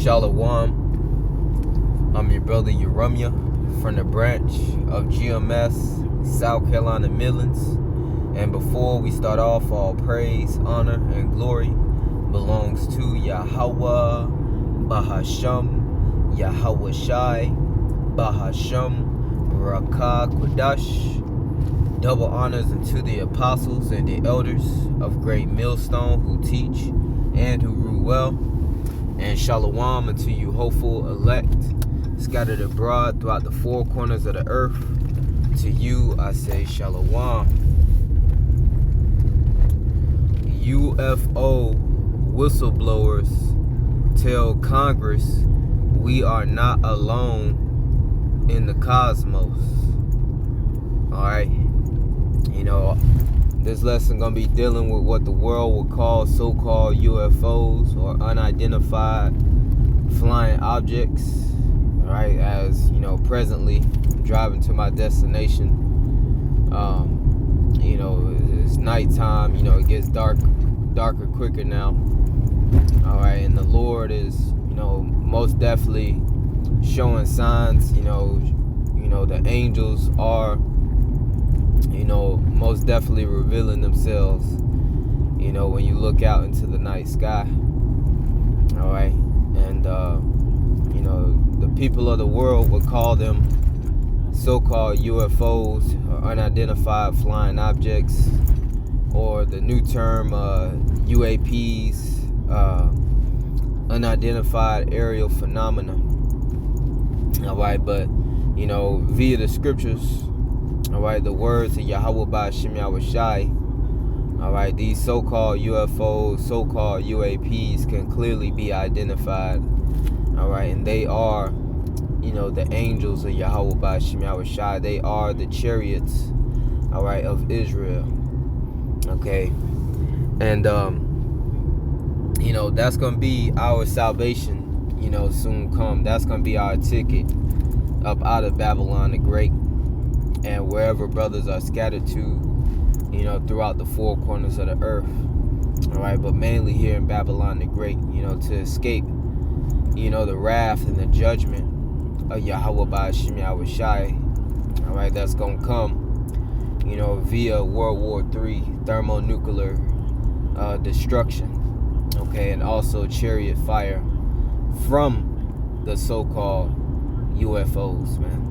Shalawam. I'm your brother Yahawah from the branch of GMS, South Carolina Midlands. And before we start off, all praise, honor, and glory belongs to Yahawah, Bahasham, Yahawashi, Bahasham, Rawchaa, Qadash. Double honors unto the apostles and the elders of great millstone who teach and who rule well. And Shalawam unto U.F.Os Elect, scattered abroad throughout the four corners of the earth. To you I say Shalawam. UFO whistleblowers tell Congress we are not alone in the cosmos. Alright. This lesson gonna be dealing with what the world will call so-called UFOs, or unidentified flying objects. Alright, as presently I'm driving to my destination. It's nighttime, it gets darker quicker now. Alright, and the Lord is, most definitely showing signs, the angels are most definitely revealing themselves, when you look out into the night sky. Alright, and the people of the world would call them so-called UFOs, or unidentified flying objects, or the new term UAPs, unidentified aerial phenomena. Alright, but via the scriptures, alright, the words of Yahawah Bahasham Yahawashi, alright, these so-called UFOs, so-called UAPs can clearly be identified. Alright, and they are, the angels of Yahawah Bahasham Yahawashi. They are the chariots, alright, of Israel. Okay. And that's gonna be our salvation, soon come. That's gonna be our ticket up out of Babylon the Great, and wherever brothers are scattered to, throughout the four corners of the earth. Alright, but mainly here in Babylon the Great, to escape, the wrath and the judgment of Yahawah Bahasham Yahawashi. Alright, that's gonna come, via World War III thermonuclear destruction. Okay, and also chariot fire from the so-called UFOs, man.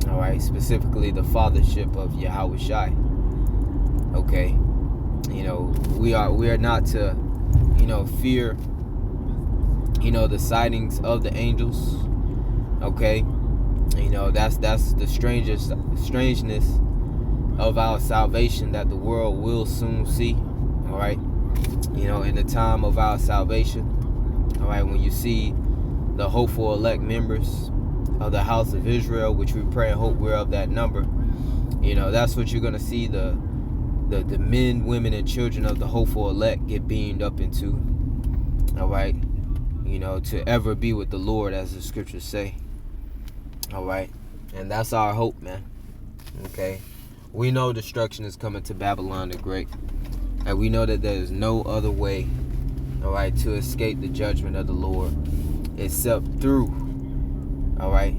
Alright, specifically the fathership of Yahawashi. Okay, we are not to, fear, the sightings of the angels. Okay, that's the strangeness of our salvation that the world will soon see. Alright, in the time of our salvation. Alright, when you see the U.F.Os Elect members of the house of Israel, which we pray and hope we're of that number, that's what you're gonna see, the men, women, and children of the U.F.Os Elect get beamed up into. Alright, to ever be with the Lord, as the scriptures say. Alright, and that's our hope, man. Okay, we know destruction is coming to Babylon the Great, and we know that there is no other way, alright, to escape the judgment of the Lord except through, alright,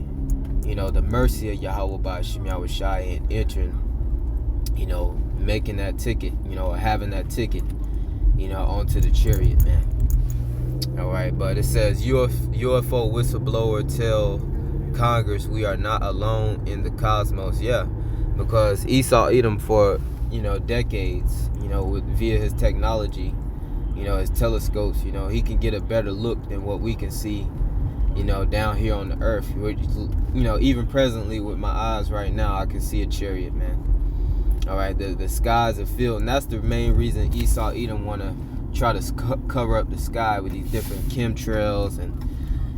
the mercy of Yahawah Bahasham Yahawashi, and entering, making that ticket, or having that ticket, onto the chariot, man. Alright, but it says UFO whistleblower tell Congress we are not alone in the cosmos. Yeah, because Esau Edom for decades, via his technology, his telescopes, he can get a better look than what we can see, down here on the earth. Even presently with my eyes right now, I can see a chariot, man. Alright, the skies are filled, and that's the main reason Esau Edom want to try to cover up the sky with these different chemtrails, and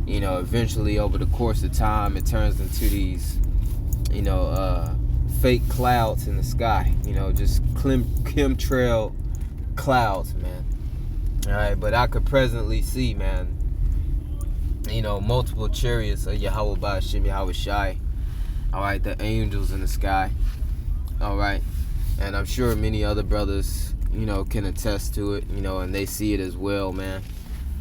eventually over the course of time it turns into these fake clouds in the sky, just chemtrail clouds, man. Alright, but I could presently see, man, multiple chariots of Yahawah Bahasham Yahawashi. Alright, the angels in the sky. Alright, and I'm sure many other brothers, can attest to it, and they see it as well, man.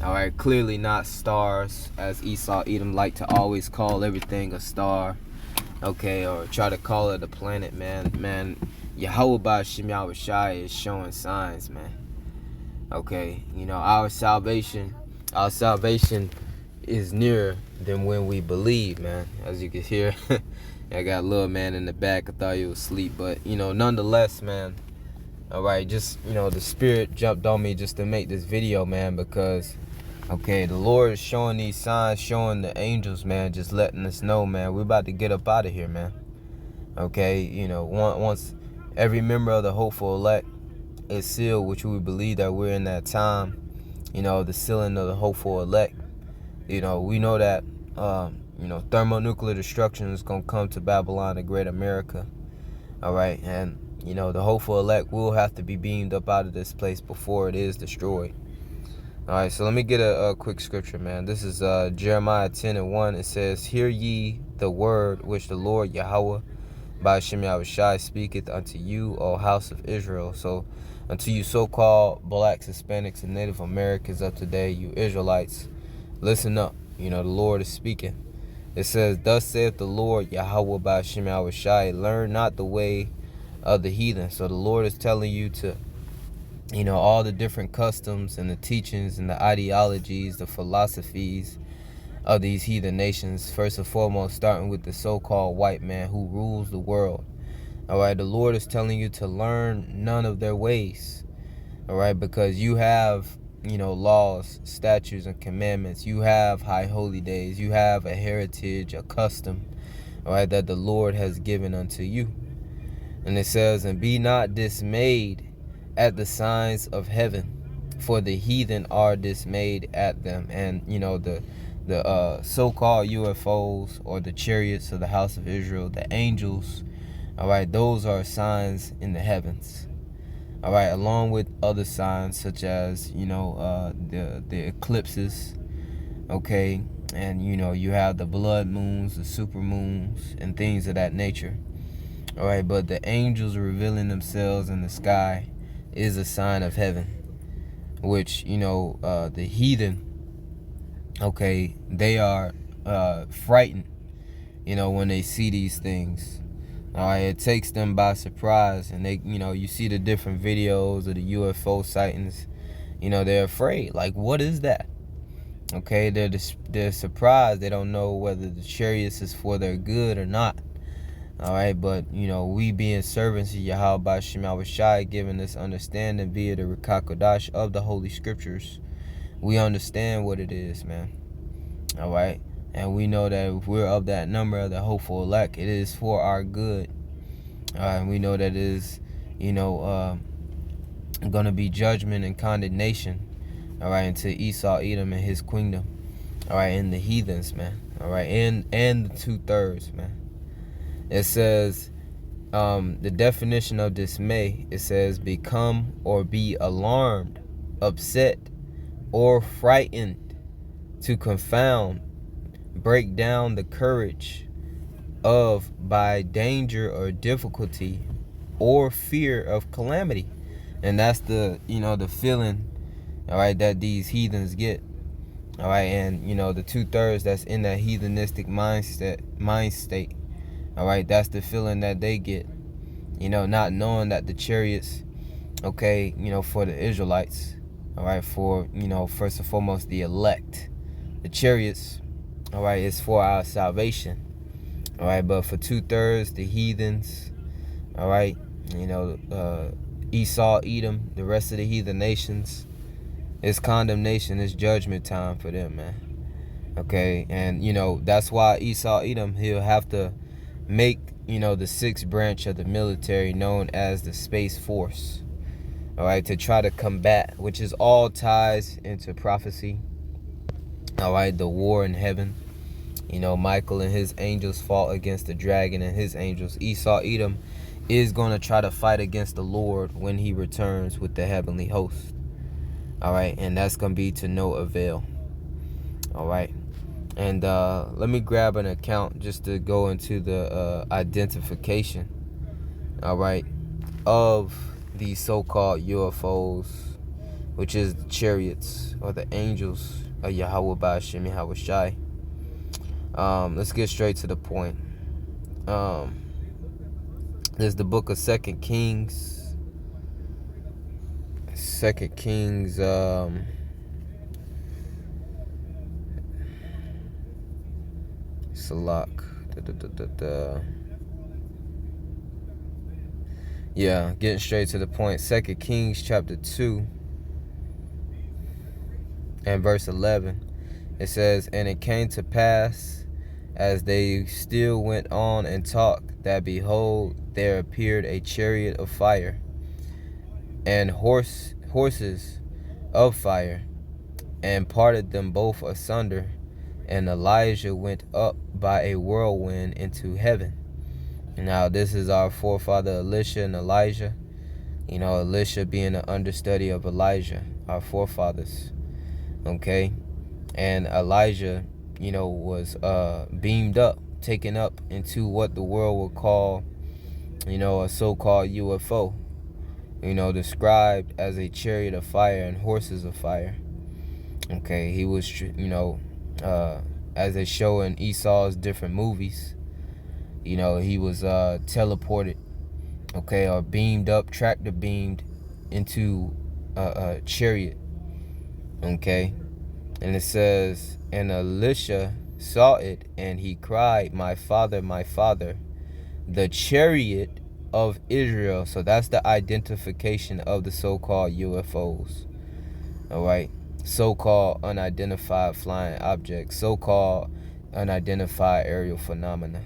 All right, clearly not stars, as Esau Edom like to always call everything a star, okay, or try to call it a planet, man. Yahawah Bahasham Yahawashi is showing signs, man. Okay, you know, our salvation is nearer than when we believe, man. As you can hear, I got a little man in the back. I thought he was asleep, but you know, nonetheless, man. All right, just, you know, the spirit jumped on me just to make this video, man, because okay, the Lord is showing these signs, showing the angels, man, just letting us know, man, we're about to get up out of here, man. Okay, you know, once every member of the hopeful elect is sealed, which we believe that we're in that time, you know, the sealing of the hopeful elect. You know, we know that, you know, thermonuclear destruction is going to come to Babylon, the great America. All right, and, you know, the hopeful elect will have to be beamed up out of this place before it is destroyed. All right, so let me get a quick scripture, man. This is Jeremiah 10:1. It says, "Hear ye the word which the Lord Yahawah Bahasham Yahawashi speaketh unto you, O house of Israel." So, unto you so-called blacks, Hispanics, and Native Americans of today, you Israelites, listen up. You know, the Lord is speaking. It says, "Thus saith the Lord Yahawah Bahasham Yahawashi, learn not the way of the heathen." So the Lord is telling you to, you know, all the different customs and the teachings and the ideologies, the philosophies of these heathen nations, first and foremost starting with the so-called white man who rules the world. All right, the Lord is telling you to learn none of their ways. All right, because you have, you know, laws, statutes, and commandments. You have high holy days. You have a heritage, a custom, all right, that the Lord has given unto you. And it says, "And be not dismayed at the signs of heaven, for the heathen are dismayed at them." And, you know, the so-called UFOs, or the chariots of the house of Israel, the angels, all right, those are signs in the heavens. All right, along with other signs such as, you know, the eclipses, okay, and, you know, you have the blood moons, the super moons, and things of that nature. All right, but the angels revealing themselves in the sky is a sign of heaven, which, you know, the heathen, okay, they are frightened, you know, when they see these things. All right, it takes them by surprise, and they, you know, you see the different videos of the UFO sightings, you know, they're afraid, like, what is that? Okay, they're surprised. They don't know whether the chariots is for their good or not. All right, but, you know, we being servants of Yahawah Bahasham Yahawashi, giving this understanding via the Qadash of the Holy Scriptures, we understand what it is, man. All right, and we know that if we're of that number of the hopeful elect, it is for our good. All right, and we know that it is, you know, going to be judgment and condemnation, all right, into Esau Edom and his kingdom, all right, and the heathens, man, all right, and the 2/3, man. It says, the definition of dismay, it says, become or be alarmed, upset, or frightened, to confound, break down the courage of, by danger or difficulty or fear of calamity. And that's the, you know, the feeling, all right, that these heathens get. All right, and, you know, the 2/3 that's in that heathenistic mind state. All right, that's the feeling that they get, you know, not knowing that the chariots, okay, you know, for the Israelites, all right, for, you know, first and foremost, the elect, the chariots, all right, is for our salvation, all right, but for 2/3, the heathens, all right, you know, Esau, Edom, the rest of the heathen nations, it's condemnation, it's judgment time for them, man, okay, and, you know, that's why Esau, Edom, he'll have to make, you know, the 6th branch of the military known as the Space Force, all right, to try to combat, which is all ties into prophecy, all right, the war in heaven. You know, Michael and his angels fought against the dragon and his angels. Esau Edom is going to try to fight against the Lord when he returns with the heavenly host, all right, and that's going to be to no avail, all right. And let me grab an account just to go into the identification, all right, of these so-called UFOs, which is the chariots or the angels of Yahawah Bahasham Yahawashi. Let's get straight to the point. There's the book of 2 Kings. 2 Kings, Salak. Yeah, getting straight to the point. 2 Kings chapter 2 and verse 11. It says, "And it came to pass, as they still went on and talked, that behold, there appeared a chariot of fire, and horses of fire, and parted them both asunder. And Elijah went up by a whirlwind into heaven." Now, this is our forefather Elisha and Elijah. Elisha being an understudy of Elijah, our forefathers. Okay? And Elijah, was beamed up, taken up into what the world would call, a so-called UFO. Described as a chariot of fire and horses of fire. Okay, he was, as they show in Esau's different movies, he was teleported, okay, or beamed up, tractor beamed into a chariot, okay. And it says, "And Elisha saw it, and he cried, my father, the chariot of Israel." So that's the identification of the so-called UFOs, all right. So-called unidentified flying objects, so-called unidentified aerial phenomena.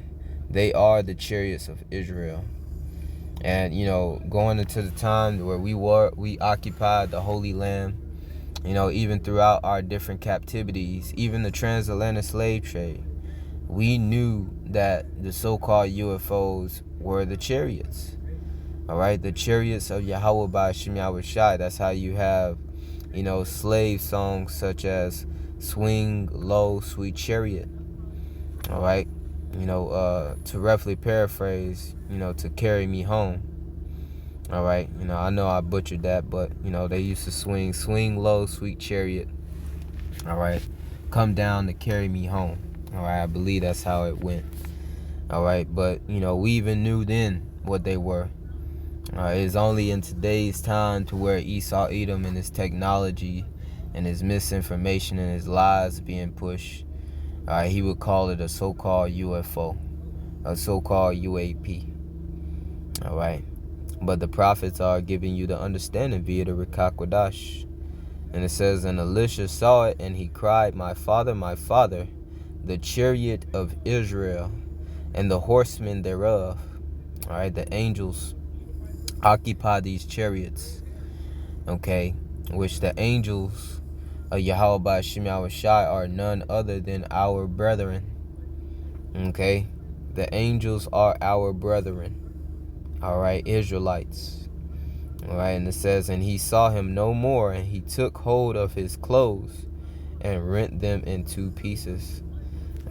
They are the chariots of Israel. And going into the time where we occupied the Holy Land, even throughout our different captivities, even the transatlantic slave trade, we knew that the so-called UFOs were the chariots. All right, the chariots of Yahawah Bahasham Yahawashi. That's how you have, slave songs such as "Swing Low, Sweet Chariot." All right, to roughly paraphrase, "To carry me home." All right, I know I butchered that, but they used to swing low, sweet chariot. All right, come down to carry me home. All right, I believe that's how it went. All right, but we even knew then what they were. It's only in today's time to where Esau Edom and his technology and his misinformation and his lies being pushed, he would call it a so-called UFO, a so-called UAP. All right. But the prophets are giving you the understanding via the Qadash. And it says, "And Elisha saw it, and he cried, my father, the chariot of Israel, and the horsemen thereof." All right, the angels occupy these chariots, okay, which the angels of Yahawah Bahasham Yahawashi are none other than our brethren. Okay, the angels are our brethren. All right, Israelites. All right, and it says, "And he saw him no more, and he took hold of his clothes and rent them in two pieces."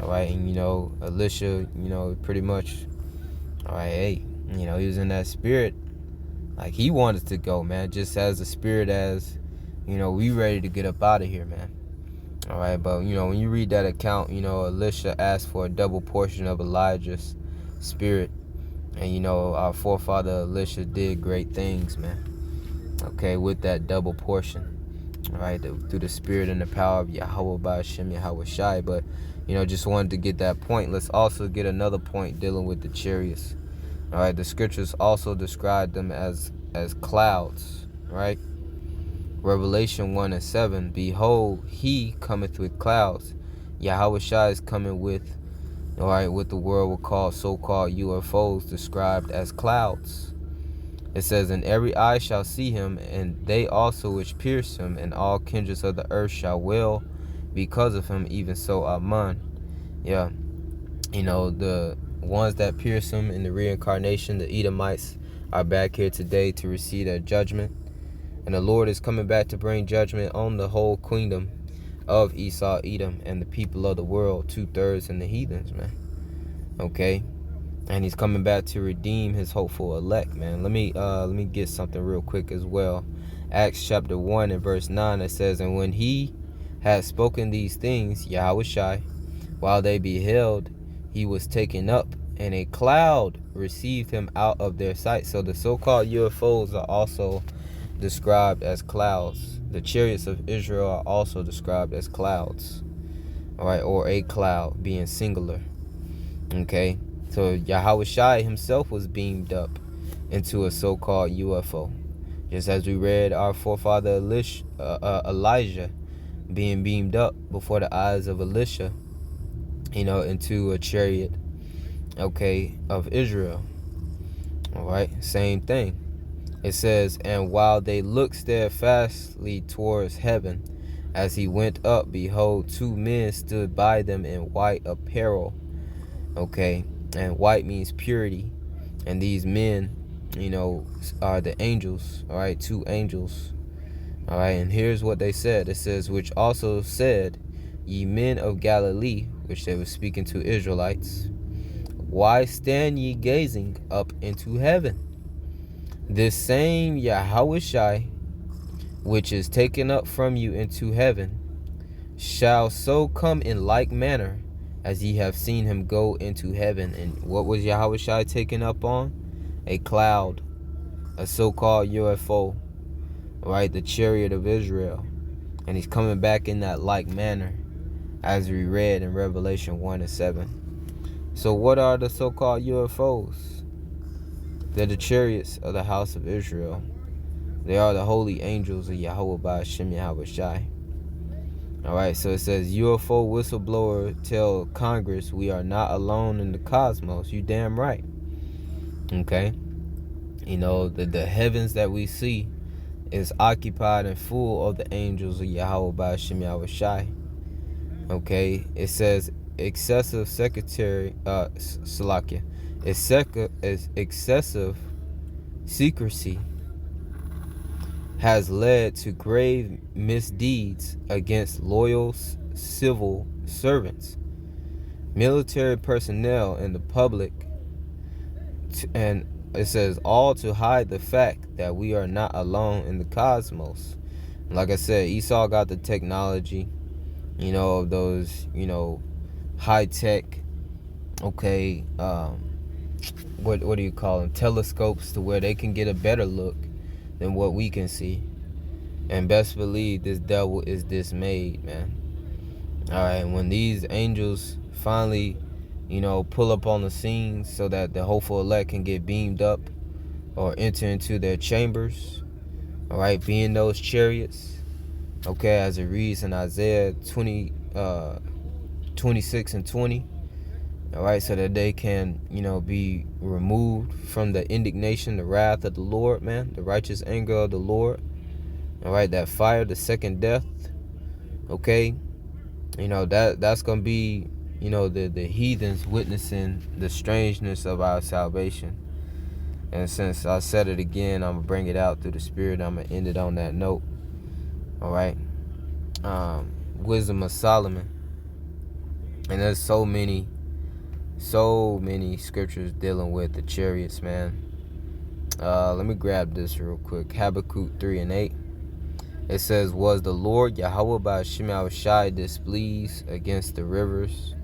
All right, and Elisha, pretty much, all right, hey, he was in that spirit, like he wanted to go, man, just as the spirit as, we ready to get up out of here, man. All right, but when you read that account, Elisha asked for a double portion of Elijah's spirit. And our forefather Elisha did great things, man. Okay, with that double portion. All right, through the spirit and the power of Yahawah Bahasham Yahawashi. But just wanted to get that point. Let's also get another point dealing with the chariots. All right, the scriptures also describe them as clouds. Right, Revelation 1:7. "Behold, he cometh with clouds." Yahawashi is coming with, all right, what the world will call so-called UFOs, described as clouds. It says, "And every eye shall see him, and they also which pierced him, and all kindreds of the earth shall wail because of him, even so, Amen." Yeah, the ones that pierced him in the reincarnation, the Edomites, are back here today to receive their judgment. And the Lord is coming back to bring judgment on the whole kingdom of Esau, Edom, and the people of the world, 2/3 and the heathens, man. Okay, and he's coming back to redeem his hopeful elect, man. Let me get something real quick as well. Acts chapter 1 and verse 9, it says, and when he had spoken these things, Yahawashi, while they beheld, he was taken up, and a cloud received him out of their sight. So the so-called UFOs are also described as clouds. The chariots of Israel are also described as clouds. All right, or a cloud being singular. Okay, so Yahawashi himself was beamed up into a so-called UFO. Just as we read our forefather Elijah being beamed up before the eyes of Elisha, into a chariot, okay, of Israel. All right, same thing. It says, and while they looked steadfastly towards heaven, as he went up, behold, two men stood by them in white apparel. Okay, and white means purity. And these men, are the angels. All right, two angels. All right, and here's what they said. It says, which also said, ye men of Galilee, which they were speaking to Israelites, why stand ye gazing up into heaven? This same Yahawashi, which is taken up from you into heaven, shall so come in like manner as ye have seen him go into heaven. And what was Yahawashi taken up on? A cloud, a so-called UFO, right? The chariot of Israel. And he's coming back in that like manner, as we read in Revelation 1 and 7. So what are the so-called UFOs? They're the chariots of the house of Israel. They are the holy angels of Yahawah Bahasham Yahawashi. Alright, so it says, UFO whistleblower tell Congress we are not alone in the cosmos. You damn right. Okay? The heavens that we see is occupied and full of the angels of Yahawah Bahasham Yahawashi. Okay? It says, excessive excessive secrecy has led to grave misdeeds against loyal civil servants, military personnel, and the public, and it says all to hide the fact that we are not alone in the cosmos. Like I said, Esau got the technology, of those, high tech, okay, what do you call them, telescopes, to where they can get a better look than what we can see. And best believe this devil is dismayed, man. Alright, when these angels finally, pull up on the scene so that the hopeful elect can get beamed up or enter into their chambers, alright, being those chariots, okay, as it reads in Isaiah 26 and 20, alright, so that they can, be removed from the indignation, the wrath of the Lord, man, the righteous anger of the Lord, alright, that fire, the second death, okay, that's going to be, the heathens witnessing the strangeness of our salvation. And since I said it again, I'm going to bring it out through the Spirit. I'm going to end it on that note, alright. Wisdom of Solomon. And there's so many scriptures dealing with the chariots, man. Let me grab this real quick. Habakkuk 3 and 8. It says, was the Lord Yahawah Bahasham Yahawashi displeased against the rivers?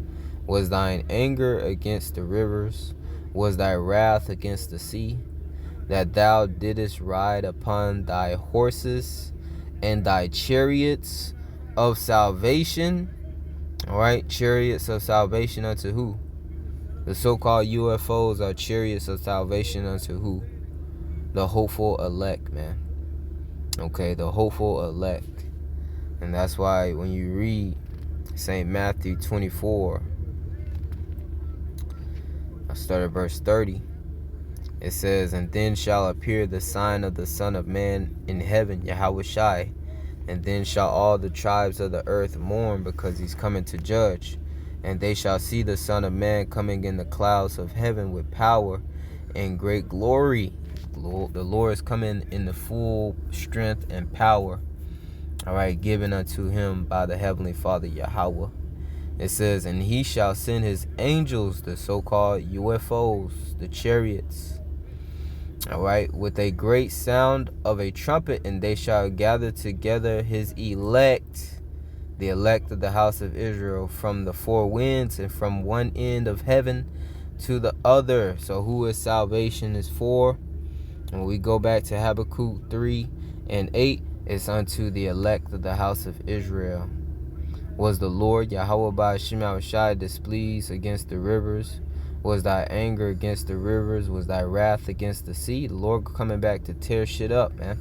Was thine anger against the rivers? Was thy wrath against the sea? That thou didst ride upon thy horses and thy chariots of salvation? Alright, chariots of salvation unto who? The so-called UFOs are chariots of salvation unto who? The hopeful elect, man. Okay, the hopeful elect. And that's why when you read St. Matthew 24, I start at verse 30. It says, and then shall appear the sign of the Son of Man in heaven, Yahawashi, and then shall all the tribes of the earth mourn, because he's coming to judge. And they shall see the Son of Man coming in the clouds of heaven with power and great glory. The Lord is coming in the full strength and power, alright, given unto him by the Heavenly Father Yahawah. It says, and he shall send his angels, the so-called UFOs, the chariots, All right, with a great sound of a trumpet, and they shall gather together his elect, the elect of the house of Israel, from the four winds and from one end of heaven to the other. So who is salvation is for? When we go back to Habakkuk 3:8, it's unto the elect of the house of Israel. Was the Lord Yahawah Bahasham Yahawashi displeased against the rivers? Was thy anger against the rivers? Was thy wrath against the sea? The Lord coming back to tear shit up, man.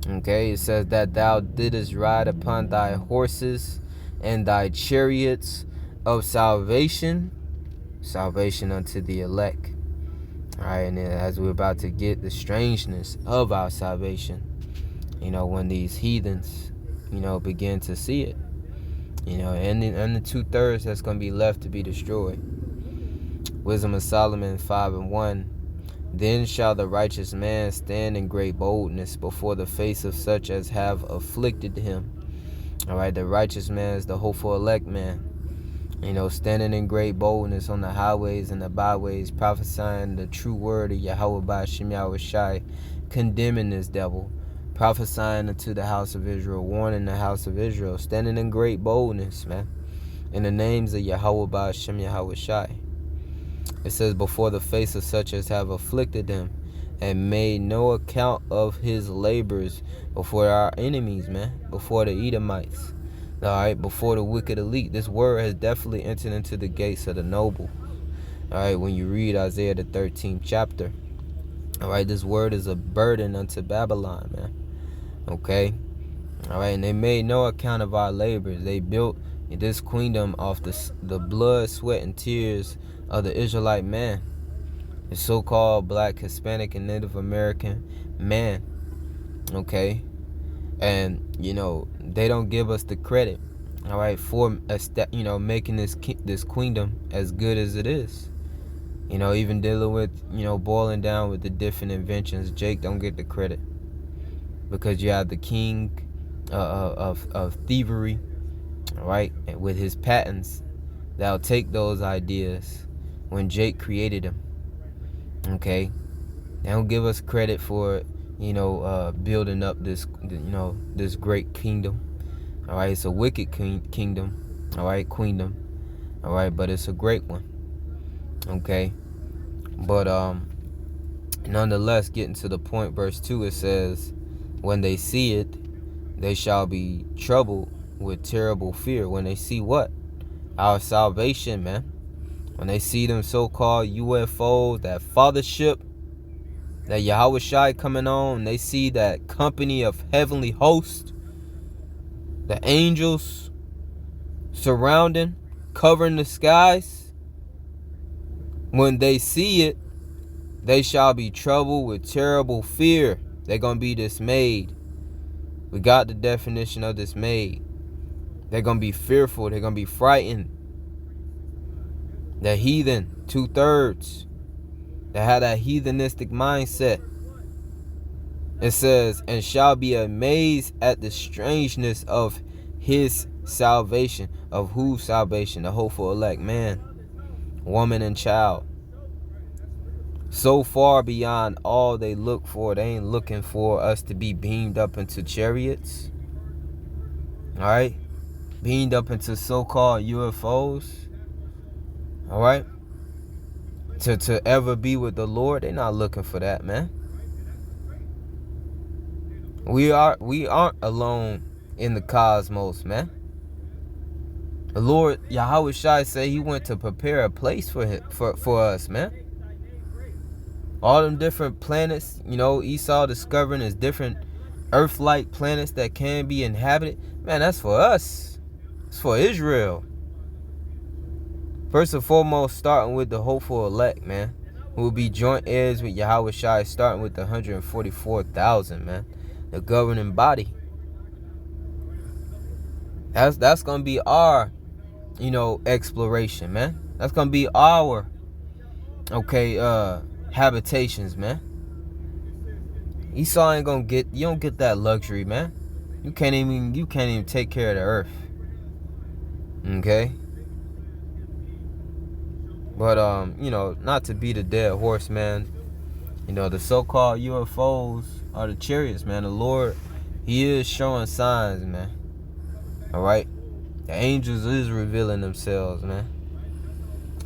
Okay, it says that thou didst ride upon thy horses and thy chariots of salvation, salvation unto the elect. All right, and then as we're about to get the strangeness of our salvation, when these heathens, begin to see it, and the 2/3 that's going to be left to be destroyed. Wisdom of Solomon 5:1. Then shall the righteous man stand in great boldness before the face of such as have afflicted him. All right, the righteous man is the hopeful elect man. Standing in great boldness on the highways and the byways, prophesying the true word of Yahawah Bahasham Yahawashi, condemning this devil, prophesying unto the house of Israel, warning the house of Israel, standing in great boldness, man, in the names of Yahawah Bahasham Yahawashi. It says, before the face of such as have afflicted him, and made no account of his labors, before our enemies, man, before the Edomites. All right, before the wicked elite. This word has definitely entered into the gates of the noble. All right, when you read Isaiah the 13th chapter. All right, this word is a burden unto Babylon, man. Okay. All right, and they made no account of our labors. They built this kingdom off the blood, sweat, and tears of the Israelite man, the so-called black, Hispanic, and Native American man. Okay. And they don't give us the credit, all right, for making this kingdom as good as it is. Even dealing with boiling down with the different inventions. Jake don't get the credit because you have the king of thievery, all right, and with his patents that'll take those ideas when Jake created them. Okay, they don't give us credit for building up this great kingdom. All right, it's a wicked kingdom. All right, queendom. All right, but it's a great one. Okay, but nonetheless, getting to the point, verse 2, it says, when they see it, they shall be troubled with terrible fear. When they see what? Our salvation, man. When they see them so-called UFOs, that fathership, that Yahawashi coming on, they see that company of heavenly hosts, the angels surrounding, covering the skies. When they see it, they shall be troubled with terrible fear. They're going to be dismayed. We got the definition of dismayed. They're going to be fearful. They're going to be frightened. The heathen, 2/3, that have that heathenistic mindset. It says, and shall be amazed at the strangeness of his salvation. Of whose salvation? The hopeful elect man, woman, and child. So far beyond all they look for. They ain't looking for us to be beamed up into chariots. All right, beamed up into so-called UFOs. All right, to ever be with the Lord. They're not looking for that, man. We aren't alone in the cosmos, man. The Lord Yahawashi said he went to prepare a place for us, man. All them different planets, Esau discovering is different Earth-like planets that can be inhabited. Man, that's for us. It's for Israel. First and foremost, starting with the hopeful elect, man, who will be joint heirs with Yahawashi, starting with the 144,000, man, the governing body. That's gonna be our, exploration, man. That's gonna be our, habitations, man. Esau ain't gonna you don't get that luxury, man. You can't even take care of the earth. Okay? But not to beat a dead horse, man. The so-called UFOs are the chariots, man. The Lord, He is showing signs, man. Alright? The angels is revealing themselves, man.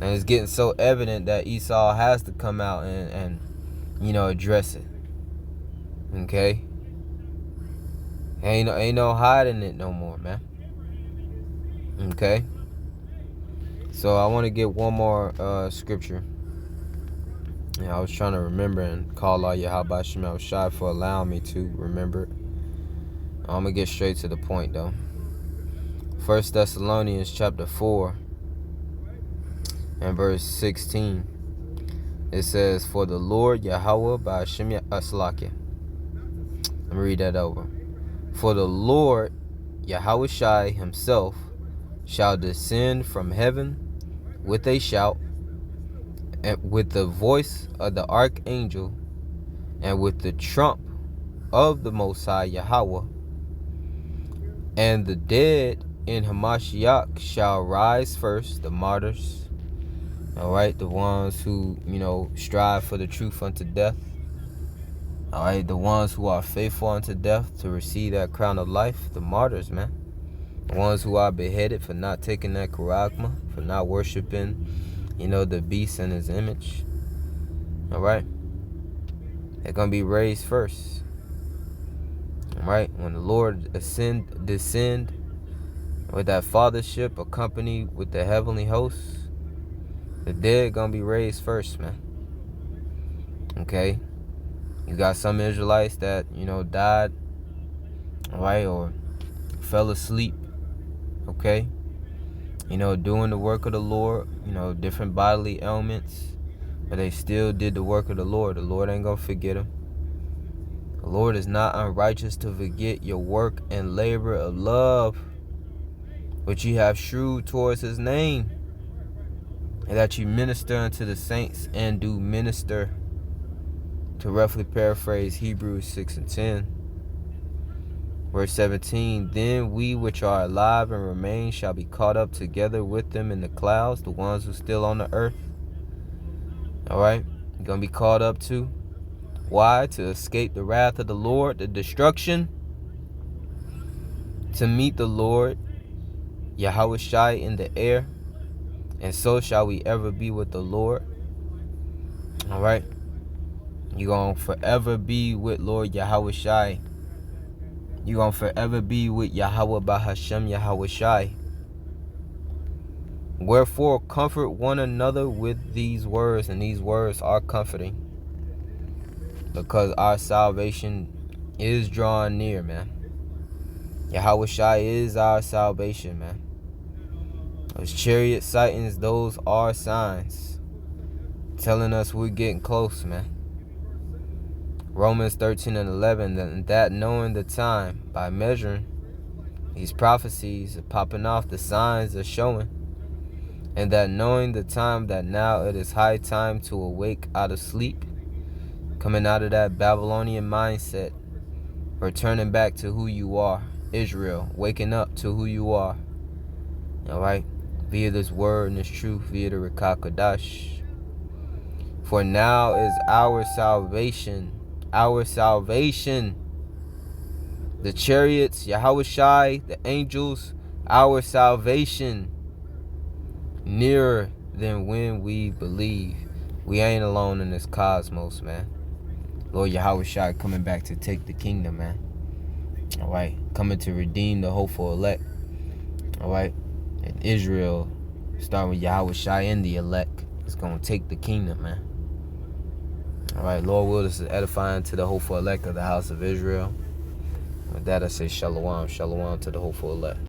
And it's getting so evident that Esau has to come out and address it. Okay? Ain't no hiding it no more, man. Okay? So I want to get one more scripture. I was trying to remember and call out Yahawashi. I was shy for allowing me to remember it. I'm going to get straight to the point, though. 1 Thessalonians chapter 4 and verse 16. It says, "For the Lord Yahawah Bahasham Aslaki." Let me read that over. "For the Lord Yahawashi Himself shall descend from heaven with a shout, and with the voice of the archangel, and with the trump of the Most High Yahawah, and the dead in Hamashiach shall rise first," the martyrs, alright, the ones who, strive for the truth unto death, alright, the ones who are faithful unto death to receive that crown of life, the martyrs, man, the ones who are beheaded for not taking that charagma, for not worshiping, the beast in his image, alright, they're going to be raised first, alright, when the Lord descend with that fathership accompanied with the heavenly hosts, the dead gonna be raised first, man. Okay? You got some Israelites that, died, alright, or fell asleep, okay? Doing the work of the Lord, different bodily ailments, but they still did the work of the Lord. The Lord ain't gonna forget them. The Lord is not unrighteous to forget your work and labor of love, which you have shewed towards His name, and that you minister unto the saints and do minister. To roughly paraphrase Hebrews 6 and 10. Verse 17, "Then we which are alive and remain shall be caught up together with them in the clouds," the ones who still on the earth. Alright? You're going to be caught up too. Why? To escape the wrath of the Lord, the destruction. To meet the Lord, Yahawashi, in the air. And so shall we ever be with the Lord. Alright? You're going to forever be with Lord Yahawashi. You're going to forever be with Yahawah Bahasham Yahawashi. "Wherefore comfort one another with these words," and these words are comforting, because our salvation is drawing near, man. Yahawashi is our salvation, man. Those chariot sightings, those are signs telling us we're getting close, man. Romans 13 and 11, that knowing the time, by measuring these prophecies are popping off, the signs are showing, and that knowing the time, that now it is high time to awake out of sleep, coming out of that Babylonian mindset, returning back to who you are, Israel, waking up to who you are, alright, via this word and this truth, via the Qadash. "For now is our salvation, the chariots, Yahawashi, the angels, our salvation, nearer than when we believe." We ain't alone in this cosmos, man. Lord Yahawashi coming back to take the kingdom, man. Alright, coming to redeem the hopeful elect. Alright, and Israel, starting with Yahawashi and the elect, is going to take the kingdom, man. Alright, Lord will, this is edifying to the hopeful elect of the house of Israel. With that, I say shalom to the hopeful elect.